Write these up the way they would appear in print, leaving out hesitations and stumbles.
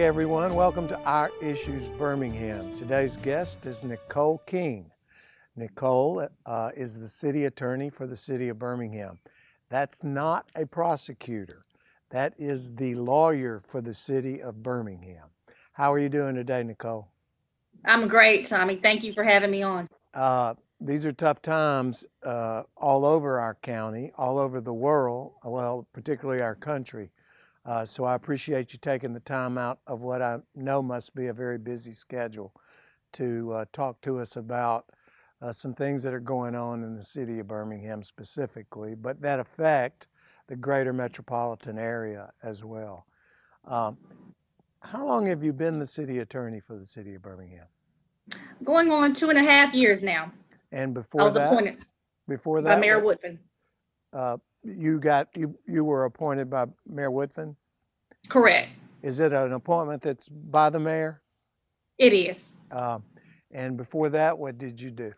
everyone. Welcome to Our Issues Birmingham. Today's guest is Nicole King. Nicole is the city attorney for the city of Birmingham. That's not a prosecutor. That is the lawyer for the city of Birmingham. How are you doing today, Nicole? I'm great, Tommy. Thank you for having me on. These are tough times all over our county, all over the world, well, particularly our country. So I appreciate you taking the time out of what I know must be a very busy schedule to talk to us about some things that are going on in the city of Birmingham specifically, but that affect the greater metropolitan area as well. How long have you been the city attorney for the city of Birmingham? Going on 2.5 years now. And I before was that, appointed before by that, Mayor what Woodfin. you were appointed by Mayor Woodfin? Correct. Is it an appointment that's by the mayor? It is. And before that, what did you do?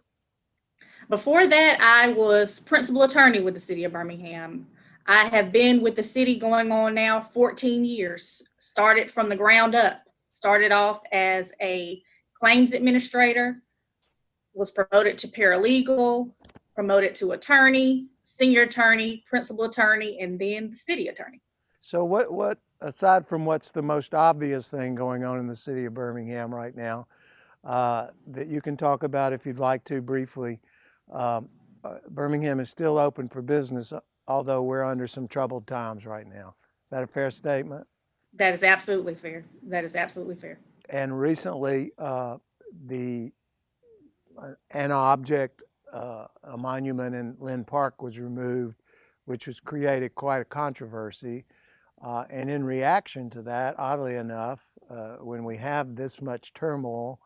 Before that, I was principal attorney with the city of Birmingham. I have been with the city going on now 14 years. Started from the ground up. Started off as a claims administrator, was promoted to paralegal, promoted to attorney, senior attorney, principal attorney, and then the city attorney. So what aside from what's the most obvious thing going on in the city of Birmingham right now, that you can talk about if you'd like to briefly, Birmingham is still open for business, although we're under some troubled times right now. Is that a fair statement? That is absolutely fair. That is absolutely fair. And recently, the an object, a monument in Lynn Park was removed, which has created quite a controversy. And in reaction to that, oddly enough, when we have this much turmoil,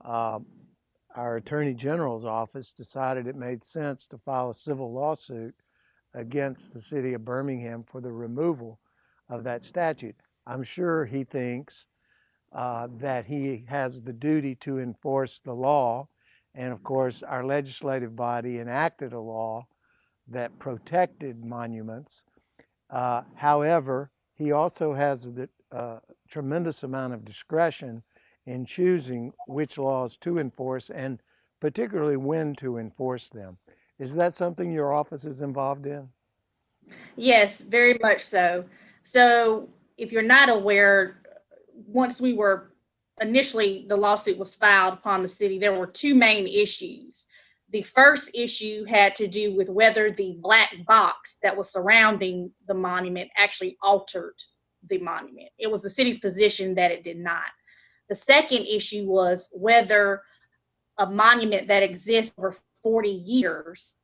our Attorney General's office decided it made sense to file a civil lawsuit against the city of Birmingham for the removal of that statute. I'm sure he thinks that he has the duty to enforce the law. And of course, our legislative body enacted a law that protected monuments. However, he also has a tremendous amount of discretion in choosing which laws to enforce and particularly when to enforce them. Is that something your office is involved in? Yes, very much so. So, if you're not aware, once we were initially, the lawsuit was filed upon the city, there were two main issues. The first issue had to do with whether the black box that was surrounding the monument actually altered the monument. It was the city's position that it did not. The second issue was whether a monument that exists over 40 years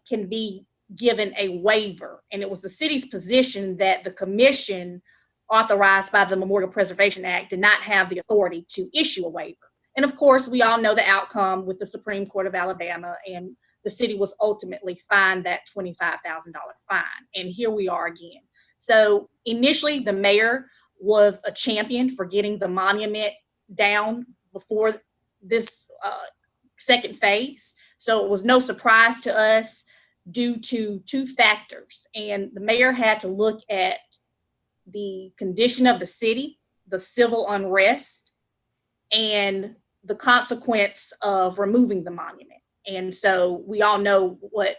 can be given a waiver. And it was the city's position that the commission authorized by the Memorial Preservation Act did not have the authority to issue a waiver. And of course, we all know the outcome with the Supreme Court of Alabama, and the city was ultimately fined that $25,000 fine. And here we are again. So initially, the mayor was a champion for getting the monument down before this second phase. So it was no surprise to us due to two factors. And the mayor had to look at the condition of the city, the civil unrest, and the consequence of removing the monument. And so we all know what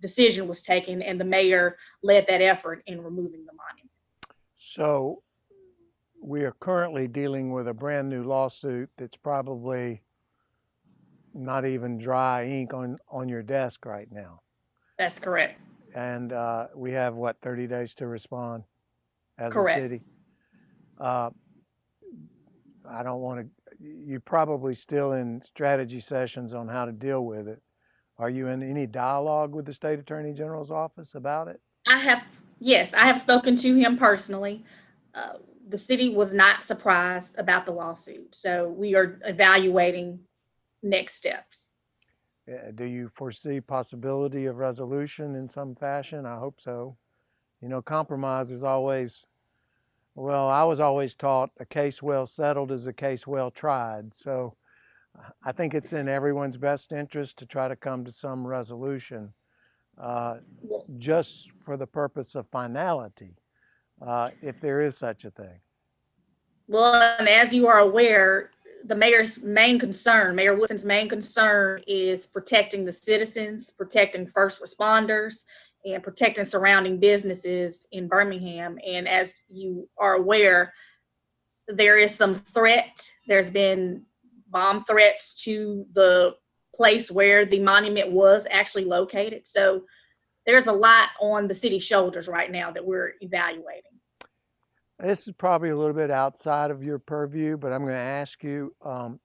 decision was taken, and the mayor led that effort in removing the monument. So we are currently dealing with a brand new lawsuit that's probably not even dry ink on your desk right now. That's correct. And we have, what, 30 days to respond as Correct. a city? I don't want to, you're probably still in strategy sessions on how to deal with it. Are you in any dialogue with the state attorney general's office about it? Yes, I have spoken to him personally. The city was not surprised about the lawsuit. So we are evaluating next steps. Do you foresee possibility of resolution in some fashion? I hope so. You know, compromise is always, well, I was always taught a case well settled is a case well tried. So I think it's in everyone's best interest to try to come to some resolution just for the purpose of finality, if there is such a thing. Well, and as you are aware, the mayor's main concern, Mayor Woodfin's main concern, is protecting the citizens, protecting first responders, and protecting surrounding businesses in Birmingham. And as you are aware, there is some threat. There's been bomb threats to the place where the monument was actually located. So there's a lot on the city's shoulders right now that we're evaluating. This is probably a little bit outside of your purview, but I'm going to ask you to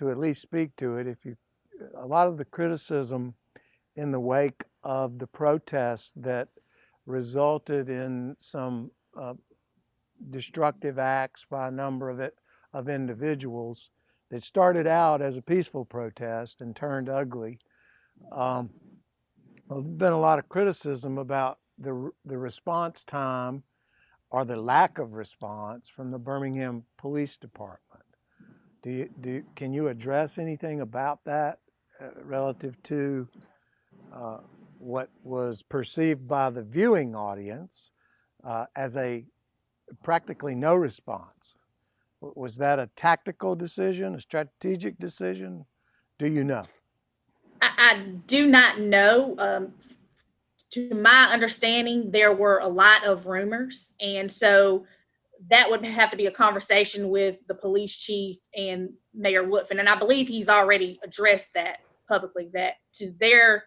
at least speak to it. A lot of the criticism in the wake of the protests that resulted in some destructive acts by a number of individuals that started out as a peaceful protest and turned ugly. There's been a lot of criticism about the response time or the lack of response from the Birmingham Police Department. Can you address anything about that relative to what was perceived by the viewing audience as a practically no response? Was that a tactical decision, a strategic decision? Do you know? I do not know. To my understanding, there were a lot of rumors. And so that would have to be a conversation with the police chief and Mayor Woodfin. And I believe he's already addressed that publicly, that to their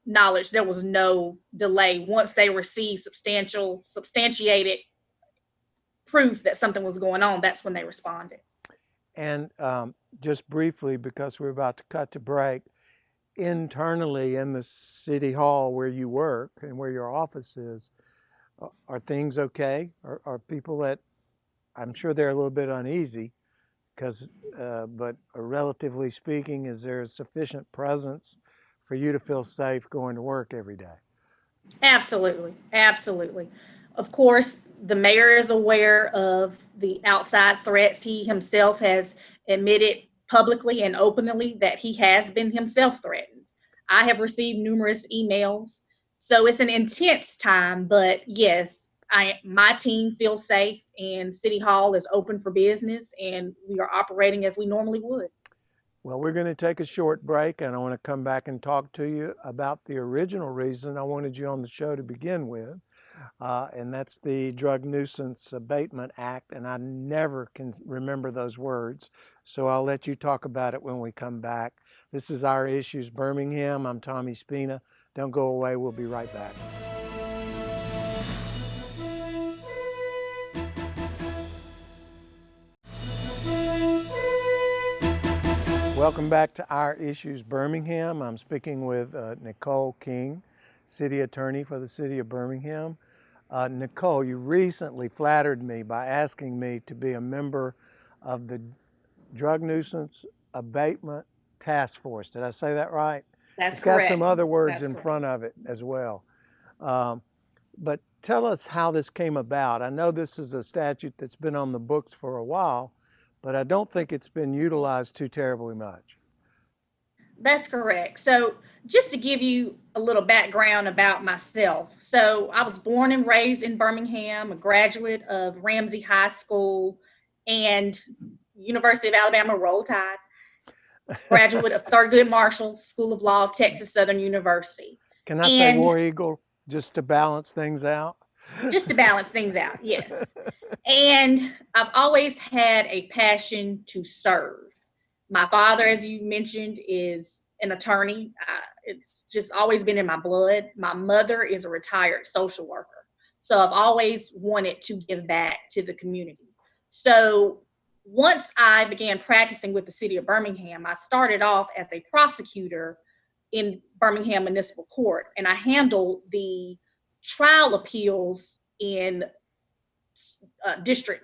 knowledge, there was no delay. Once they received substantiated proof that something was going on, that's when they responded. And just briefly, because we're about to cut to break, internally in the city hall where you work and where your office is, are things okay? Are people that, I'm sure they're a little bit uneasy, but relatively speaking, is there sufficient presence for you to feel safe going to work every day? Absolutely, absolutely. Of course, the mayor is aware of the outside threats. He himself has admitted publicly and openly that he has been himself threatened. I have received numerous emails. So it's an intense time, but yes, my team feels safe and City Hall is open for business and we are operating as we normally would. Well, we're going to take a short break and I want to come back and talk to you about the original reason I wanted you on the show to begin with. And that's the Drug Nuisance Abatement Act, and I never can remember those words, so I'll let you talk about it when we come back. This is Our Issues Birmingham. I'm Tommy Spina. Don't go away. We'll be right back. Welcome back to Our Issues Birmingham. I'm speaking with Nicole King, City Attorney for the City of Birmingham. Nicole, you recently flattered me by asking me to be a member of the Drug Nuisance Abatement Task Force. Did I say that right? That's correct. It's got some other words in front of it as well. But tell us how this came about. I know this is a statute that's been on the books for a while, but I don't think it's been utilized too terribly much. That's correct. So just to give you a little background about myself. So I was born and raised in Birmingham, a graduate of Ramsey High School and University of Alabama Roll Tide, graduate of Thurgood Marshall School of Law, Texas Southern University. Can I say War Eagle just to balance things out? Just to balance things out, yes. And I've always had a passion to serve. My father, as you mentioned, is an attorney. It's just always been in my blood. My mother is a retired social worker. So I've always wanted to give back to the community. So once I began practicing with the city of Birmingham, I started off as a prosecutor in Birmingham Municipal Court, and I handled the trial appeals in Circuit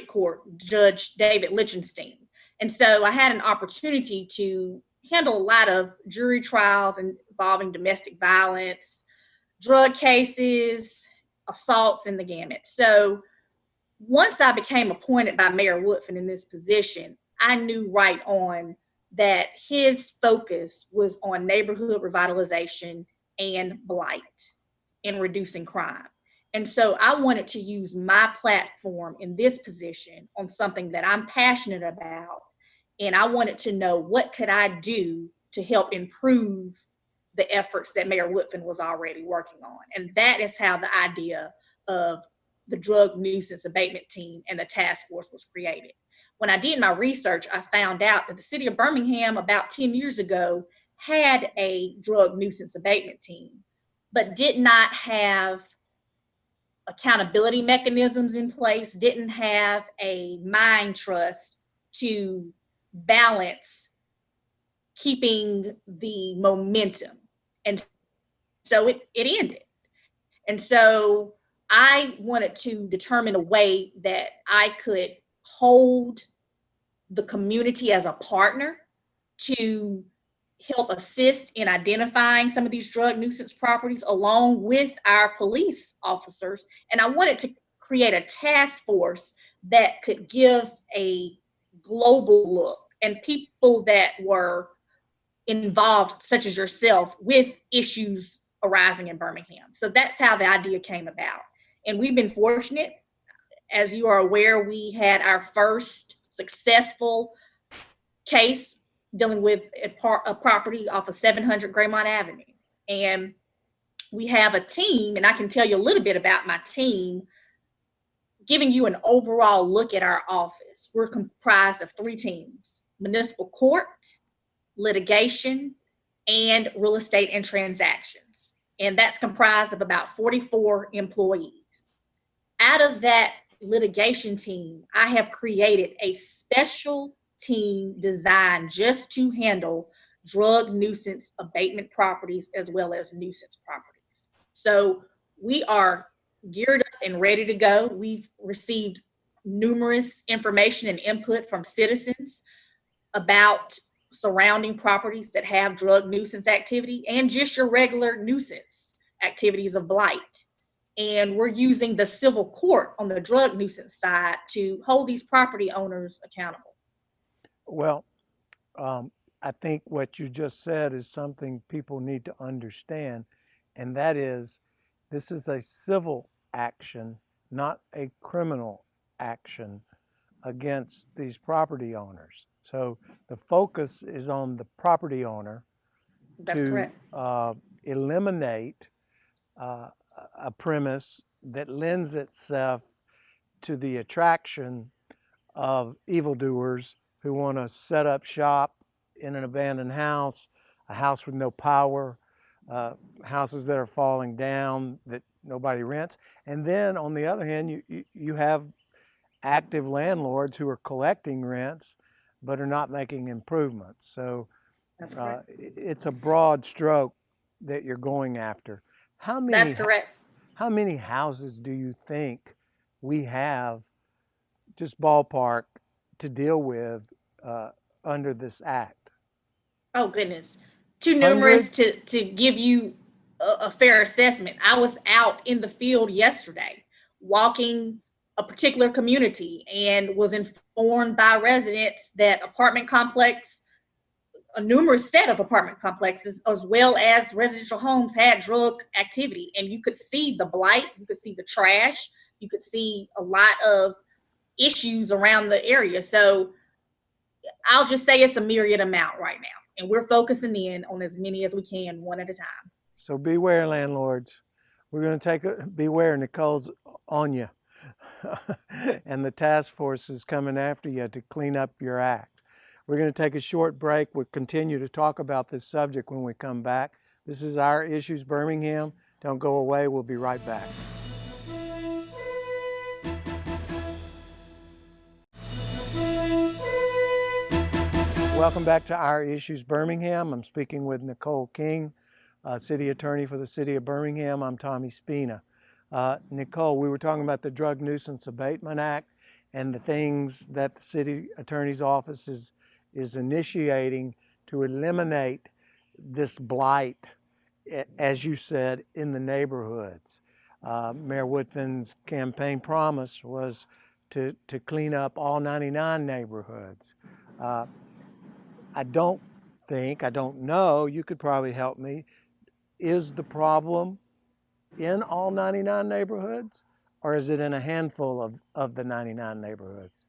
Court, Judge David Lichtenstein. And so I had an opportunity to handle a lot of jury trials involving domestic violence, drug cases, assaults, and the gamut. So once I became appointed by Mayor Woodfin in this position, I knew right on that his focus was on neighborhood revitalization and blight and reducing crime. And so I wanted to use my platform in this position on something that I'm passionate about. And I wanted to know, what could I do to help improve the efforts that Mayor Woodfin was already working on. And that is how the idea of the drug nuisance abatement team and the task force was created. When I did my research, I found out that the city of Birmingham about 10 years ago had a drug nuisance abatement team, but did not have accountability mechanisms in place, didn't have a mind trust to balance keeping the momentum. And so it ended. And so I wanted to determine a way that I could hold the community as a partner to help assist in identifying some of these drug nuisance properties along with our police officers. And I wanted to create a task force that could give a global look, and people that were involved, such as yourself, with issues arising in Birmingham. So that's how the idea came about. And we've been fortunate. As you are aware, we had our first successful case dealing with a property off of 700 Graymont Avenue. And we have a team, and I can tell you a little bit about my team, giving you an overall look at our office. We're comprised of 3 teams: municipal court, litigation, and real estate and transactions. And that's comprised of about 44 employees. Out of that litigation team, I have created a special team designed just to handle drug nuisance abatement properties as well as nuisance properties. So we are geared up and ready to go. We've received numerous information and input from citizens about surrounding properties that have drug nuisance activity and just your regular nuisance activities of blight. And we're using the civil court on the drug nuisance side to hold these property owners accountable. Well, I think what you just said is something people need to understand, and that is, this is a civil action, not a criminal action against these property owners. So the focus is on the property owner. That's correct. Eliminate a premise that lends itself to the attraction of evildoers who want to set up shop in an abandoned house, a house with no power, houses that are falling down that nobody rents. And then on the other hand, you have active landlords who are collecting rents but are not making improvements. So it's a broad stroke that you're going after. That's correct. How many houses do you think we have, just ballpark, to deal with under this act? Oh, goodness. Too numerous Hundreds? to give you a fair assessment. I was out in the field yesterday walking a particular community and was informed by residents that a numerous set of apartment complexes, as well as residential homes, had drug activity. And you could see the blight, you could see the trash, you could see a lot of issues around the area. So I'll just say it's a myriad amount right now. And we're focusing in on as many as we can, one at a time. So beware, landlords. We're going to beware, Nicole's on you. And the task force is coming after you to clean up your act. We're going to take a short break. We'll continue to talk about this subject when we come back. This is Our Issues Birmingham. Don't go away. We'll be right back. Welcome back to Our Issues Birmingham. I'm speaking with Nicole King, City Attorney for the City of Birmingham. I'm Tommy Spina. Nicole, we were talking about the Drug Nuisance Abatement Act and the things that the City Attorney's Office is initiating to eliminate this blight, as you said, in the neighborhoods. Mayor Woodfin's campaign promise was to clean up all 99 neighborhoods. I don't know, you could probably help me, is the problem in all 99 neighborhoods, or is it in a handful of the 99 neighborhoods?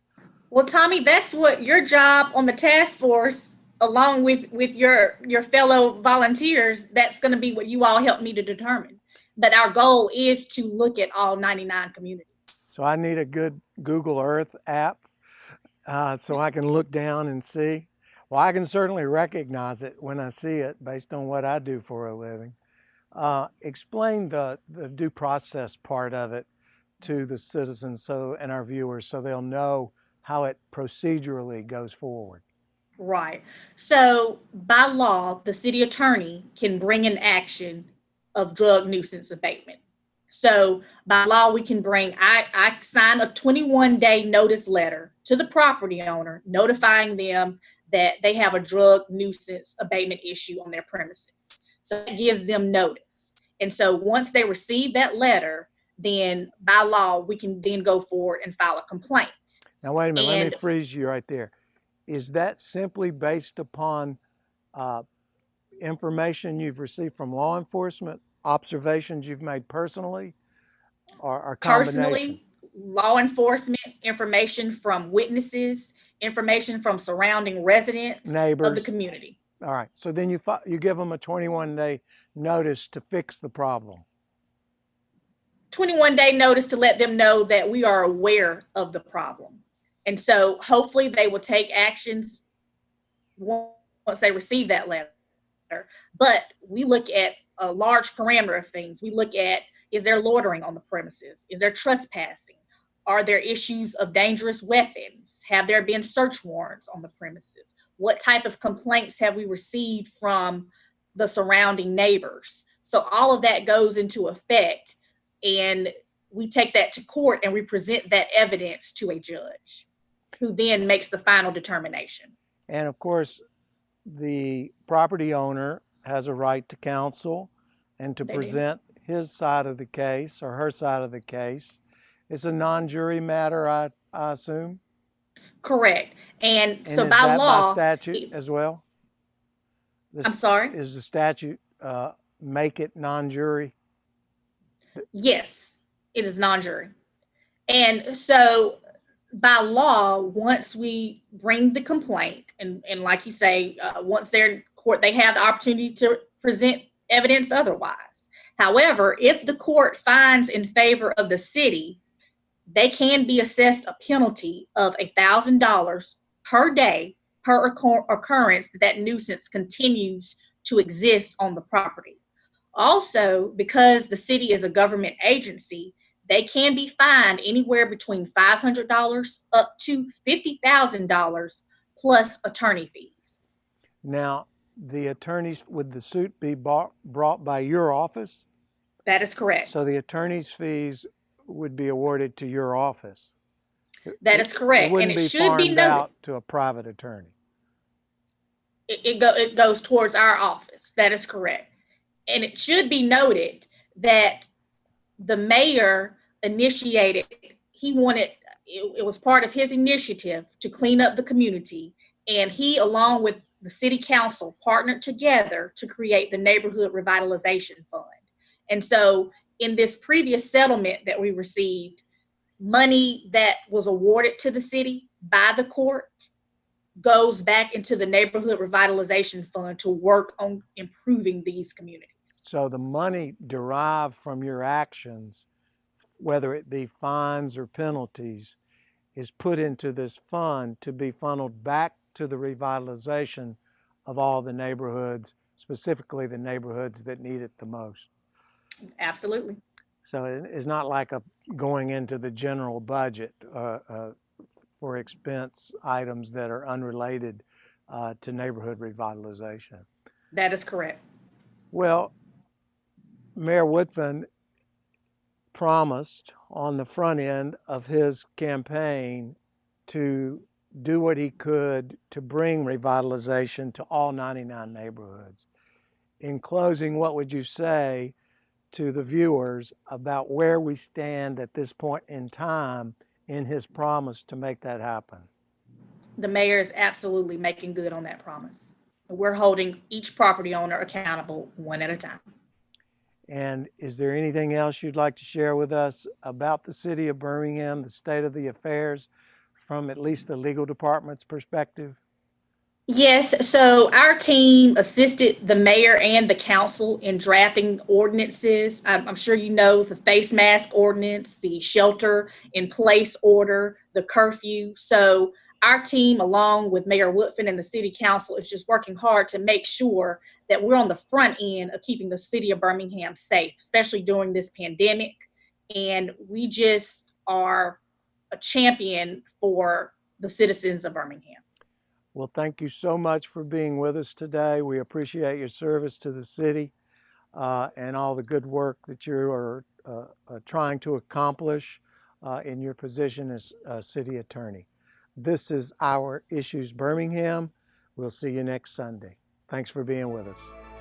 Well, Tommy, that's what your job on the task force, along with your fellow volunteers, that's going to be what you all help me to determine. But our goal is to look at all 99 communities. So I need a good Google Earth app so I can look down and see. Well, I can certainly recognize it when I see it based on what I do for a living. Explain the due process part of it to the citizens and our viewers so they'll know how it procedurally goes forward. Right. So by law, the city attorney can bring an action of drug nuisance abatement. So by law, we can bring, I sign a 21-day notice letter to the property owner notifying them that they have a drug nuisance abatement issue on their premises. So it gives them notice. And so once they receive that letter, then by law, we can then go forward and file a complaint. Now, wait a minute, let me freeze you right there. Is that simply based upon information you've received from law enforcement, observations you've made personally, or combination? Personally, law enforcement, information from witnesses, information from surrounding residents, neighbors of the community. All right. So then you give them a 21-day notice to fix the problem. 21-day notice to let them know that we are aware of the problem. And so hopefully they will take actions once they receive that letter. But we look at a large parameter of things. We look at, is there loitering on the premises? Is there trespassing? Are there issues of dangerous weapons? Have there been search warrants on the premises? What type of complaints have we received from the surrounding neighbors? So all of that goes into effect, and we take that to court and we present that evidence to a judge who then makes the final determination. And of course, the property owner has a right to counsel and to present his side of the case or her side of the case. It's a non-jury matter, I assume? Correct. And so is by that law, by statute as well? I'm sorry? Is the statute make it non-jury? Yes, it is non-jury. And so by law, once we bring the complaint, and like you say, once they're in court, they have the opportunity to present evidence otherwise. However, if the court finds in favor of the city, they can be assessed a penalty of $1,000 per day per occurrence that nuisance continues to exist on the property. Also, because the city is a government agency, they can be fined anywhere between $500 up to $50,000 plus attorney fees. Now, the attorneys, would the suit be brought by your office? That is correct. So the attorney's fees would be awarded to your office? That is correct. It wouldn't and it be should be farmed noted out to a private attorney? It goes towards our office. That is correct. And it should be noted that the mayor initiated, it was part of his initiative to clean up the community. And he, along with the city council, partnered together to create the Neighborhood Revitalization Fund. And so in this previous settlement that we received, money that was awarded to the city by the court goes back into the Neighborhood Revitalization Fund to work on improving these communities. So the money derived from your actions, whether it be fines or penalties, is put into this fund to be funneled back to the revitalization of all the neighborhoods, specifically the neighborhoods that need it the most. Absolutely. So it's not like going into the general budget for expense items that are unrelated to neighborhood revitalization. That is correct. Well, Mayor Woodfin promised on the front end of his campaign to do what he could to bring revitalization to all 99 neighborhoods. In closing, what would you say to the viewers about where we stand at this point in time in his promise to make that happen? The mayor is absolutely making good on that promise. We're holding each property owner accountable one at a time. And is there anything else you'd like to share with us about the city of Birmingham, the state of the affairs, from at least the legal department's perspective? Yes, so our team assisted the mayor and the council in drafting ordinances. I'm sure you know the face mask ordinance, the shelter in place order, the curfew. So our team, along with Mayor Woodfin and the city council, is just working hard to make sure that we're on the front end of keeping the city of Birmingham safe, especially during this pandemic. And we just are a champion for the citizens of Birmingham. Well, thank you so much for being with us today. We appreciate your service to the city and all the good work that you are trying to accomplish in your position as city attorney. This is Our Issues Birmingham. We'll see you next Sunday. Thanks for being with us.